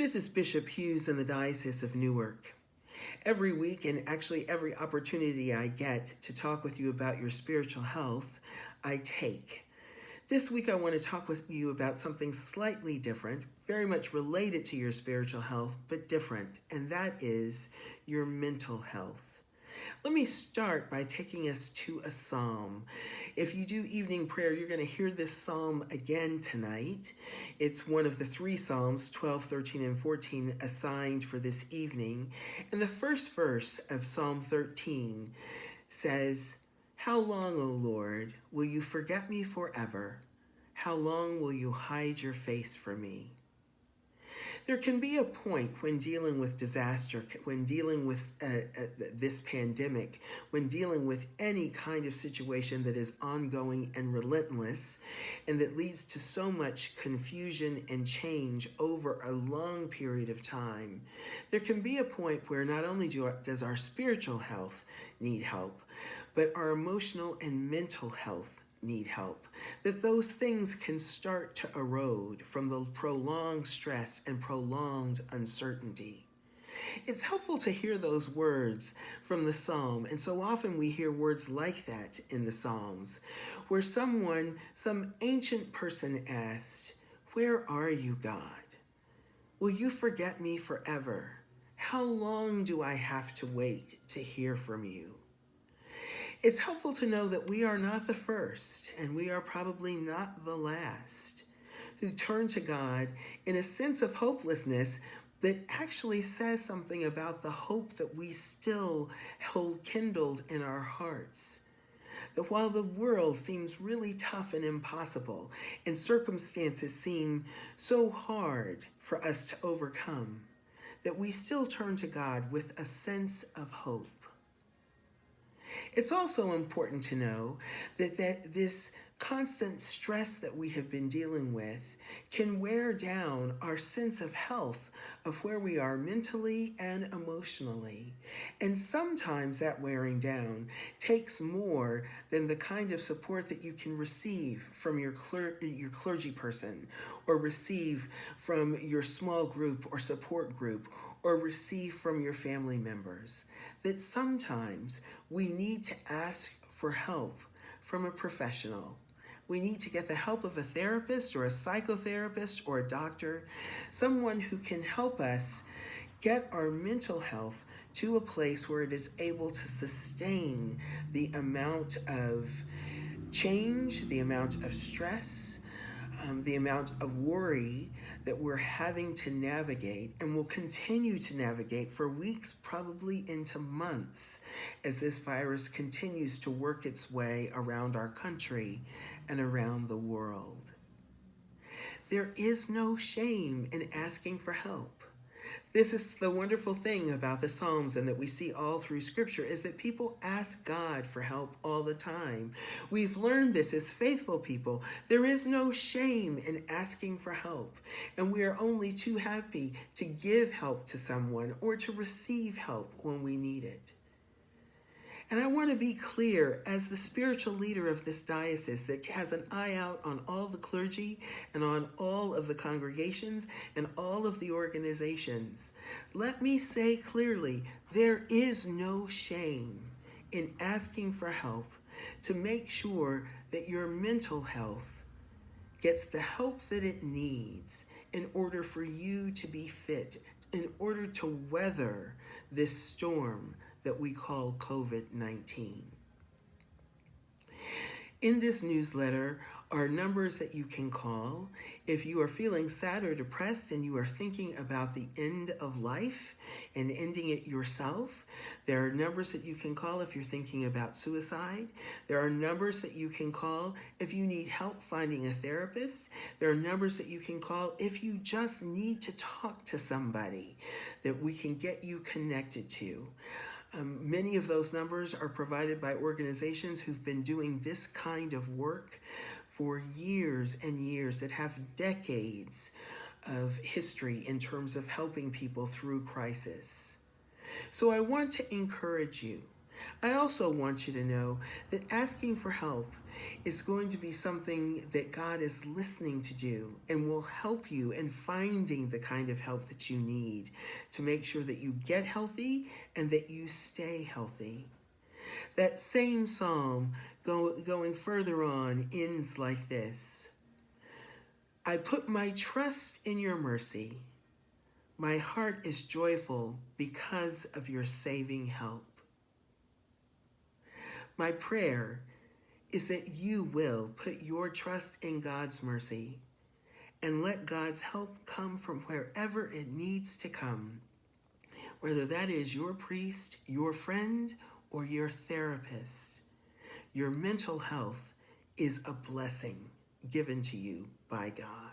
This is Bishop Hughes in the Diocese of Newark. Every week, and actually every opportunity I get to talk with you about your spiritual health, I take. This week, I want to talk with you about something slightly different, very much related to your spiritual health, but different, and that is your mental health. Let me start by taking us to a psalm. If you do evening prayer, you're going to hear this psalm again tonight. It's one of the three psalms, 12, 13, and 14, assigned for this evening. And the first verse of Psalm 13 says, "How long, O Lord, will you forget me forever? How long will you hide your face from me?" There can be a point when dealing with disaster, when dealing with this pandemic, when dealing with any kind of situation that is ongoing and relentless, and that leads to so much confusion and change over a long period of time. There can be a point where not only does our spiritual health need help, but our emotional and mental health need help, that those things can start to erode from the prolonged stress and prolonged uncertainty. It's helpful to hear those words from the psalm, and so often we hear words like that in the Psalms, where some ancient person asked, "Where are you, God? Will you forget me forever? How long do I have to wait to hear from you?" It's helpful to know that we are not the first, and we are probably not the last, who turn to God in a sense of hopelessness that actually says something about the hope that we still hold kindled in our hearts. That while the world seems really tough and impossible, and circumstances seem so hard for us to overcome, that we still turn to God with a sense of hope. It's also important to know that this constant stress that we have been dealing with can wear down our sense of health, of where we are mentally and emotionally. And sometimes that wearing down takes more than the kind of support that you can receive from your clergy person, or receive from your small group or support group, or receive from your family members. That sometimes we need to ask for help from a professional. We need to get the help of a therapist or a psychotherapist or a doctor, someone who can help us get our mental health to a place where it is able to sustain the amount of change, the amount of stress, the amount of worry that we're having to navigate, and will continue to navigate for weeks, probably into months, as this virus continues to work its way around our country and around the world. There is no shame in asking for help. This is the wonderful thing about the Psalms, and that we see all through Scripture, is that people ask God for help all the time. We've learned this as faithful people. There is no shame in asking for help, and we are only too happy to give help to someone or to receive help when we need it. And I want to be clear, as the spiritual leader of this diocese that has an eye out on all the clergy and on all of the congregations and all of the organizations, let me say clearly, there is no shame in asking for help to make sure that your mental health gets the help that it needs in order for you to be fit, in order to weather this storm that we call COVID-19. In this newsletter are numbers that you can call if you are feeling sad or depressed and you are thinking about the end of life and ending it yourself. There are numbers that you can call if you're thinking about suicide. There are numbers that you can call if you need help finding a therapist. There are numbers that you can call if you just need to talk to somebody that we can get you connected to. Many of those numbers are provided by organizations who've been doing this kind of work for years and years, that have decades of history in terms of helping people through crisis. So I want to encourage you I also want you to know that asking for help is going to be something that God is listening to do and will help you in finding the kind of help that you need to make sure that you get healthy and that you stay healthy. That same psalm going further on ends like this. I put my trust in your mercy. My heart is joyful because of your saving help. My prayer is that you will put your trust in God's mercy and let God's help come from wherever it needs to come, whether that is your priest, your friend, or your therapist. Your mental health is a blessing given to you by God.